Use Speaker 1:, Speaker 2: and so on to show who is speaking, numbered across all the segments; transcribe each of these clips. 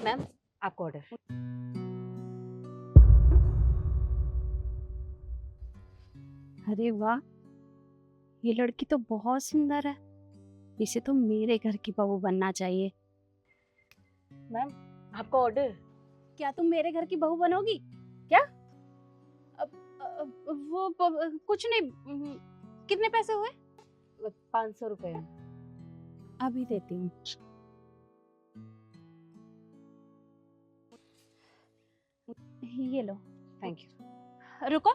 Speaker 1: Ma'am आपका order.
Speaker 2: अरे वाह, ये लड़की तो बहुत सुंदर है। इसे तो मेरे घर की बहू बनना चाहिए।
Speaker 1: मैम आपका ऑर्डर।
Speaker 2: क्या तुम मेरे घर की बहू बनोगी? क्या? कुछ नहीं। कितने पैसे हुए?
Speaker 1: 500 रुपये।
Speaker 2: अभी देती हूँ। ये लो।
Speaker 1: Thank you.
Speaker 2: रुको,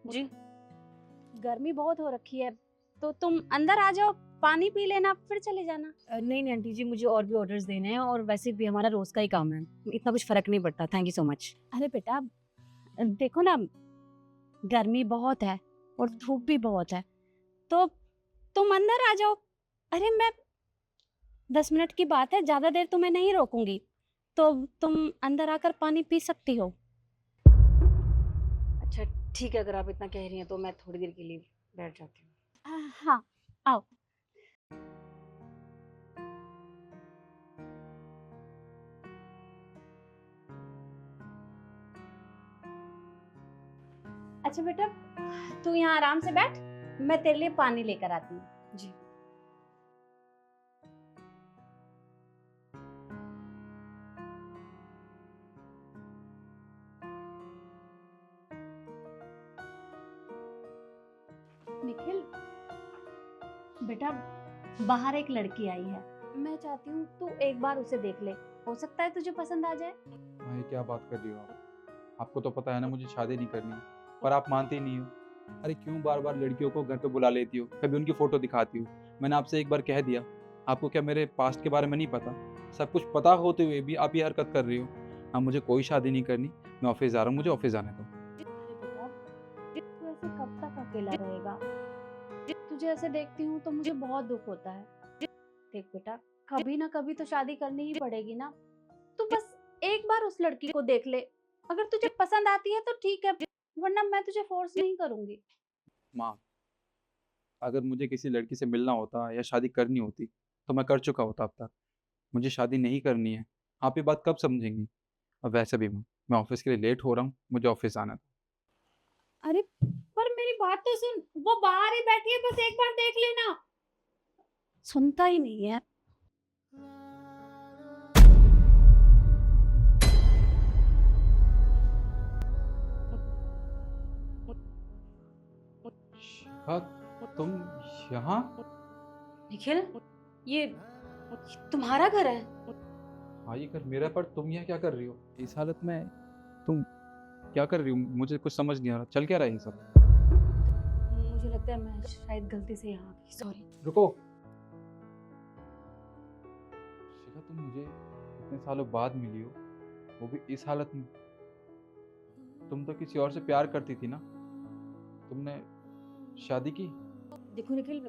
Speaker 1: जी
Speaker 2: गर्मी बहुत हो रखी है तो तुम अंदर आ जाओ, पानी पी लेना फिर चले जाना।
Speaker 1: नहीं नहीं आंटी जी, मुझे और भी ऑर्डर्स देने हैं और वैसे भी हमारा रोज का ही काम है, इतना कुछ फर्क नहीं पड़ता। Thank you so much.
Speaker 2: अरे बेटा, देखो ना, गर्मी बहुत है और धूप भी बहुत है, तो तुम अंदर आ जाओ। अरे मैं 10 मिनट की बात है, ज्यादा देर तुम्हें नहीं रोकूंगी, तो तुम अंदर आकर पानी पी सकती हो।
Speaker 1: अच्छा ठीक है, अगर आप इतना कह रही हैं तो मैं थोड़ी देर के लिए बैठ जाती हूँ।
Speaker 2: हाँ, आओ। अच्छा बेटा, तू यहाँ आराम से बैठ, मैं तेरे लिए पानी लेकर आती हूँ।
Speaker 1: जी
Speaker 2: निखिल बेटा, बाहर एक लड़की आई है, मैं चाहती हूँ तू एक बार उसे देख ले, हो सकता है तुझे पसंद आ जाए।
Speaker 3: भाई क्या बात कर रही हो आप? आपको तो पता है ना मुझे शादी नहीं करनी, पर आप मानती नहीं हो। अरे क्यों बार बार लड़कियों को घर पे बुला लेती हो, कभी उनकी फोटो दिखाती हो? मैंने आपसे एक बार कह दिया, आपको क्या मेरे पास्ट के बारे में नहीं पता? सब कुछ पता होते हुए भी आप ये हरकत कर रही हो। हाँ, मुझे कोई शादी नहीं करनी, मैं ऑफिस जा रहा हूँ, मुझे ऑफिस जाने दो।
Speaker 2: अरे बेटा, तू ऐसे कब तक अकेला रहेगा? तुझे ऐसे देखती हूँ तो मुझे बहुत दुख होता है। देख बेटा, कभी ना कभी तो शादी करनी ही पड़ेगी ना। तू बस एक बार उस लड़की को देख ले, अगर तुझे पसंद आती है तो ठीक है, वरना मैं तुझे फोर्स नहीं करूंगी।
Speaker 3: माँ, अगर मुझे किसी लड़की से मिलना होता या शादी करनी होती तो मैं कर चुका होता अब तक। मुझे शादी नहीं करनी है, आप ये बात कब समझेंगी? और वैसे भी माँ, मैं ऑफिस के लिए लेट हो रहा हूँ, मुझे ऑफिस आना है।
Speaker 2: अरे पर मेरी बात तो सुन, वो बाहर ही बैठी है, बस एक बार देख लेना। सुनता ही नहीं है।
Speaker 3: शिखा, तुम यहाँ?
Speaker 1: निखिल, ये तुम्हारा घर है?
Speaker 3: हाँ ये घर मेरा, पर तुम यहाँ क्या कर रही हो इस हालत में? तुम क्या कर रही हो? मुझे कुछ समझ नहीं आ रहा, चल क्या रहा है ये सब?
Speaker 1: मुझे लगता है मैं शायद गलती से यहाँ आ गई, सॉरी।
Speaker 3: रुको शिखा, तुम मुझे इतने सालों बाद मिली हो, वो भी इस हालत में। तुम तो किसी और से प्यार करती थी ना? तुमने शादी की?
Speaker 1: देखो निखिल,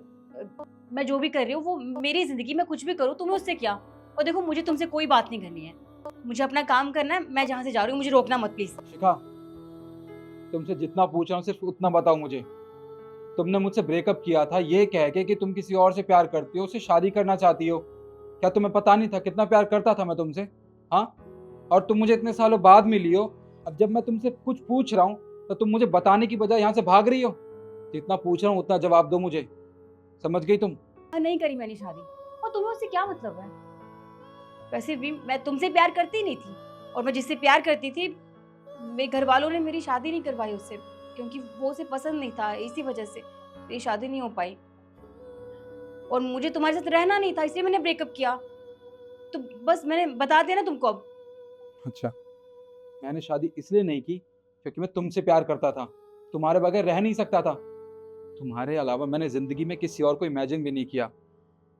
Speaker 1: मैं जो भी कर रही हूँ वो मेरी जिंदगी में, कुछ भी करूँ तुम्हें उससे क्या। और देखो मुझे तुमसे कोई बात नहीं करनी है, मुझे अपना काम करना है। मैं जहाँ से जा रही हूँ मुझे रोकना मत प्लीज।
Speaker 3: शिखा, तुमसे जितना पूछ रहा हूँ सिर्फ उतना बताओ मुझे। तुमने मुझसे ब्रेकअप किया था ये कह के कि तुम किसी और से प्यार करती हो, उससे शादी करना चाहती हो। क्या तुम्हें पता नहीं था कितना प्यार करता था मैं तुमसे? हाँ, और तुम मुझे इतने सालों बाद मिली हो। अब जब मैं तुमसे कुछ पूछ रहा हूँ तो तुम मुझे बताने की बजाय यहाँ से भाग रही हो। जितना पूछ रहा हूँ उतना जवाब दो मुझे, समझ गई तुम?
Speaker 1: नहीं करी मैंने शादी, और तुम्हें उससे क्या मतलब है? वैसे भी मैं तुमसे प्यार करती नहीं थी, और मैं जिससे प्यार करती थी मेरे घर वालों ने मेरी शादी नहीं करवाई उससे, क्योंकि वो उसे पसंद नहीं था। इसी वजह से मेरी शादी नहीं हो पाई, और मुझे तुम्हारे साथ रहना नहीं था, इसलिए मैंने ब्रेकअप किया। तो बस मैंने बता दिया ना तुमको अब।
Speaker 3: अच्छा, मैंने शादी इसलिए नहीं की क्योंकि मैं तुमसे प्यार करता था, तुम्हारे बगैर रह नहीं सकता था। तुम्हारे अलावा मैंने जिंदगी में किसी और को इमेजिन भी नहीं किया।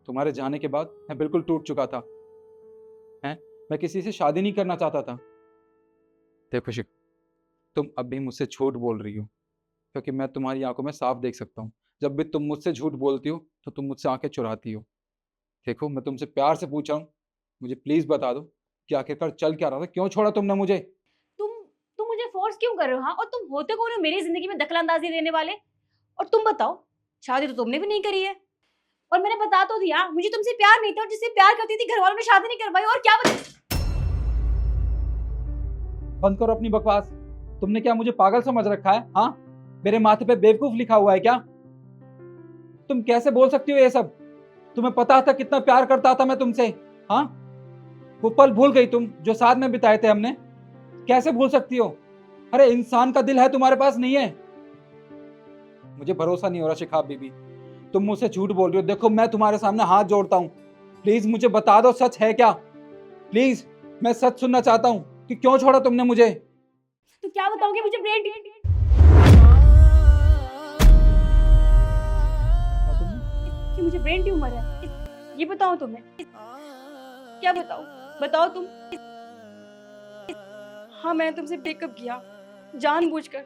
Speaker 3: तुम्हारे जाने के बाद मैं बिल्कुल टूट चुका था। हैं, मैं किसी से शादी नहीं करना चाहता था। देखो शिक, तुम अब भी मुझसे झूठ बोल रही हो, क्योंकि मैं तुम्हारी आंखों में साफ देख सकता हूँ। जब भी तुम मुझसे झूठ बोलती हो तो तुम मुझसे आंखें चुराती हो। देखो मैं तुमसे प्यार से पूछा हूँ, मुझे प्लीज बता दो कि आखिरकार चल क्या रहा था, क्यों छोड़ा तुमने मुझे?
Speaker 1: तुम तुम मुझे फोर्स क्यों कर रहे हो? हाँ, और तुम होते कौन हो मेरी जिंदगी में दखलंदाजी देने वाले? और तुम बताओ, शादी तो तुमने भी नहीं करी है, और मैंने बता तो दिया मुझे तुमसे प्यार नहीं था, और जिससे प्यार करती थी घर वालों ने शादी नहीं करवाई, और क्या बता।
Speaker 3: बंद करो अपनी बकवास। तुमने क्या मुझे पागल समझ रखा है? हाँ, मेरे माथे पे बेवकूफ लिखा हुआ है क्या? तुम कैसे बोल सकती हो ये सब? तुम्हें पता था कितना प्यार करता था मैं तुमसे? हाँ, वो पल भूल गई तुम जो साथ में बिताए थे हमने? कैसे भूल सकती हो? अरे इंसान का दिल है, तुम्हारे पास नहीं है। मुझे भरोसा नहीं हो रहा शिखा बीबी, तुम मुझसे झूठ बोल रही हो। देखो मैं तुम्हारे सामने हाथ जोड़ता हूँ, प्लीज मुझे बता दो सच है क्या? प्लीज, मैं सच सुनना चाहता हूँ कि क्यों छोड़ा तुमने मुझे।
Speaker 1: तो क्या बताओगे मुझे ब्रेन कि मुझे ब्रेन ट्यूमर है, ये बताओ तुम्हें? क्या बताओ, बताओ तुम। हाँ, मैंने तुमसे ब्रेकअप किया जानबूझकर,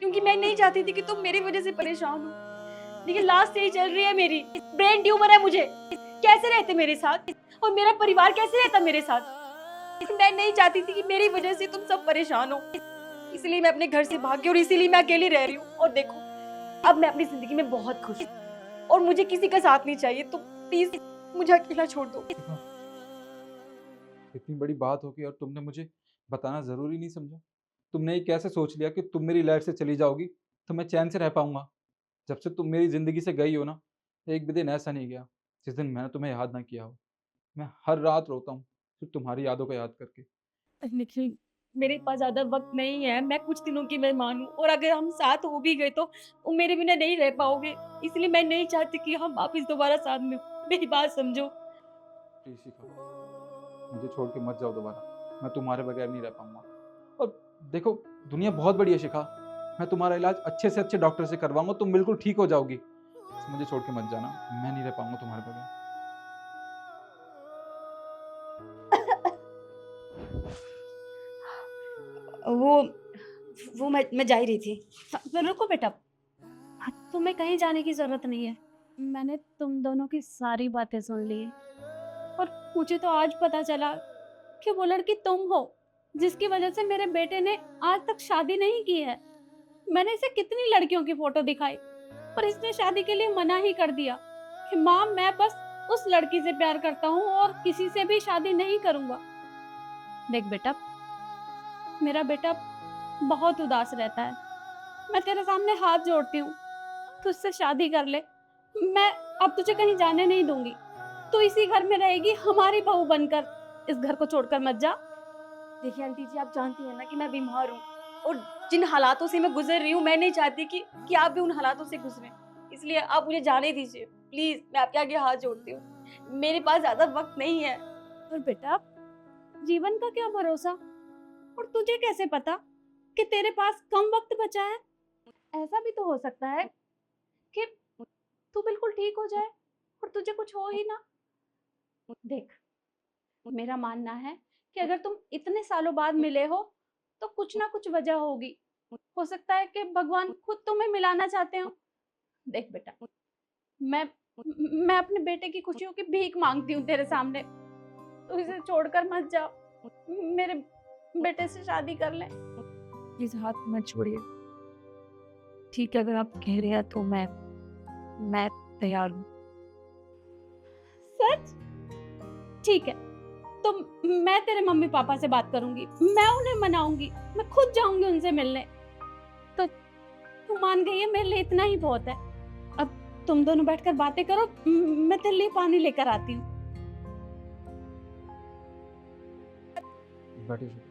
Speaker 1: क्योंकि मैं नहीं चाहती थी कि तुम मेरी वजह से परेशान हो। लेकिन लास्ट स्टेज चल रही है मेरी, ब्रेन ट्यूमर है मुझे। कैसे रहते मेरे साथ, और मेरा परिवार कैसे रहता मेरे साथ? मैं नहीं चाहती थी कि मेरी वजह से तुम सब परेशान हो, इसलिए मैं अपने घर से भाग गई और इसीलिए मैं अकेली रह रही हूँ। और देखो, अब मैं अपनी जिंदगी में बहुत खुश हूँ और मुझे किसी का साथ नहीं चाहिए। तो प्लीज मुझे अकेला छोड़ दो।
Speaker 3: इतनी बड़ी बात होगी और तुमने मुझे बताना जरूरी नहीं समझा? तुमने ये कैसे सोच लिया कि तुम मेरी लाइफ से चली जाओगी तो मैं चैन से रह पाऊंगा? जब से तुम मेरी जिंदगी से गई हो ना, एक भी दिन ऐसा नहीं गया जिस दिन मैंने तुम्हें याद ना किया हो। मैं हर रात रोता हूँ सिर्फ तुम्हारी यादों को याद करके।
Speaker 1: निखिल, मेरे पास ज्यादा वक्त नहीं है, मैं कुछ दिनों की मेहमान हूँ, और अगर हम साथ हो भी गए तो वो मेरे बिना नहीं रह पाओगे। इसलिए मैं नहीं चाहती कि हम वापस दोबारा साथ में हो। मेरी बात समझो।
Speaker 3: प्लीज शिखा, मुझे छोड़ के मत जाओ दोबारा, मैं तुम्हारे बगैर नहीं रह पाऊंगा। और देखो, दुनिया बहुत बड़ी है शिखा, मैं तुम्हारा इलाज अच्छे से अच्छे डॉक्टर से करवाऊंगा, तुम बिल्कुल ठीक हो जाओगी। बस मुझे छोड़ के मत जाना, मैं नहीं रह पाऊंगा तुम्हारे बगैर।
Speaker 1: वो मैं जा ही रही थी।
Speaker 2: तो रुको बेटा, तुम्हें कहीं जाने की जरूरत नहीं है। मैंने तुम दोनों की सारी बातें सुन ली और मुझे तो आज पता चला कि वो लड़की तुम हो जिसकी वजह से मेरे बेटे ने आज तक शादी नहीं की है। मैंने इसे कितनी लड़कियों की फोटो दिखाई पर इसने शादी के लिए मना ही कर दिया कि माँ मैं बस उस लड़की से प्यार करता हूँ और किसी से भी शादी नहीं करूंगा। देख बेटा, मेरा बेटा बहुत उदास रहता है, मैं तेरे सामने हाथ जोड़ती हूँ, तुझसे शादी कर ले। मैं अब तुझे कहीं जाने नहीं दूंगी, तू इसी घर में रहेगी हमारी बहू बनकर। इस घर को छोड़कर मत जा।
Speaker 1: देखिए आंटी जी, आप जानती हैं ना कि मैं बीमार हूँ, और जिन हालातों से मैं गुजर रही हूँ, मैं नहीं चाहती कि आप भी उन हालातों से गुजरें। इसलिए आप मुझे जाने दीजिए प्लीज, मैं आपके आगे हाथ जोड़ती हूँ। मेरे पास ज्यादा वक्त नहीं है।
Speaker 2: और बेटा, जीवन का क्या भरोसा, और तुझे कैसे पता कि तेरे पास कम वक्त बचा है? ऐसा भी तो हो सकता है कि तू बिल्कुल ठीक हो जाए और तुझे कुछ हो ही ना। देख, मेरा मानना है कि अगर तुम इतने सालों बाद मिले हो तो कुछ ना कुछ वजह होगी। हो सकता है कि भगवान खुद तुम्हें मिलाना चाहते हो। देख बेटा, मैं मैं अपने बेटे की खुशियों की भीख मांगती हूँ तेरे सामने, तो इसे छोड़कर मत जाओ, मेरे बेटे से शादी कर ले।
Speaker 1: प्लीज हाथ मत छोड़िए। ठीक है, अगर आप कह रहे हैं तो मैं तैयार हूँ।
Speaker 2: सच? ठीक है, तो मैं तेरे मम्मी पापा से बात करूंगी, मैं उन्हें मनाऊंगी, मैं खुद जाऊंगी उनसे मिलने। तो तू मान गई है, मेरे लिए इतना ही बहुत है। अब तुम दोनों बैठकर बातें करो, मैं तेरे लिए पानी लेकर आती हूँ।
Speaker 3: बैठिए शिखा।